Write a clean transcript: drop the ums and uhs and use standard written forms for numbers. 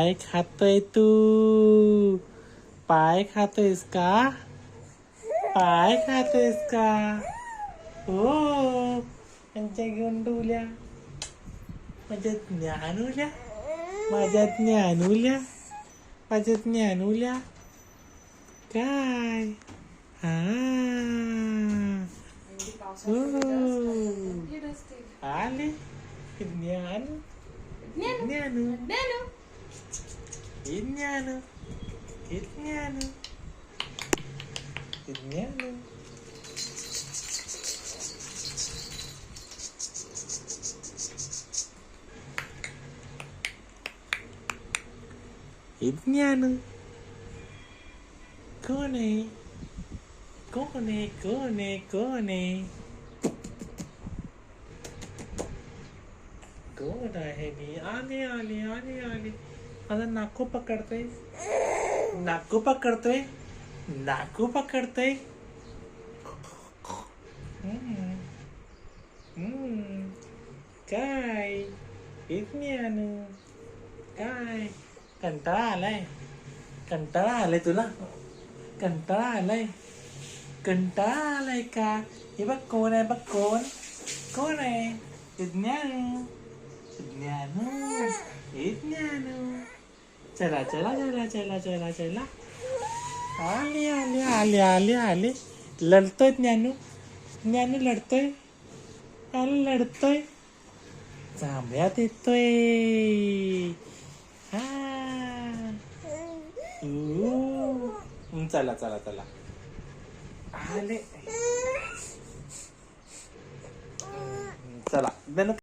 पाय खातोय तू? पाय खातोयस का? पाय खातोयस का? हो. त्यांच्या घेऊन डुल्या माझ्या ज्ञानुल्या, माझ्या ज्ञानुल्या, माझ्या ज्ञानुल्या. काय हा हो आले ज्ञानू, ज्ञानू, ज्ञानू, ज्ञानू, ज्ञानू. ज्ञानू कोण आहे? कोण आहे? कोण आहे? कोण आहे? कोण आहे? मी आले आले आले आले. माझा नाकू पकडतोय, नाकू पकडतोय, नाकू पकडतोय. काय ज्ञानू, काय कंटाळा आलाय? कंटाळा आलाय तुला? कंटाळा आलाय? कंटाळा आलाय का? हे बघ कोण आहे, बघ कोण, कोण आहे? ज्ञानू, ज्ञानू, हे ज्ञानू. चला चला चला चला चला चला. आले आले आले आले आले. लढतोय ज्ञानू, ज्ञानू लढतोय, आले लढतोय. जांभळ्यात येतोय. हा चला चला चला आले. चला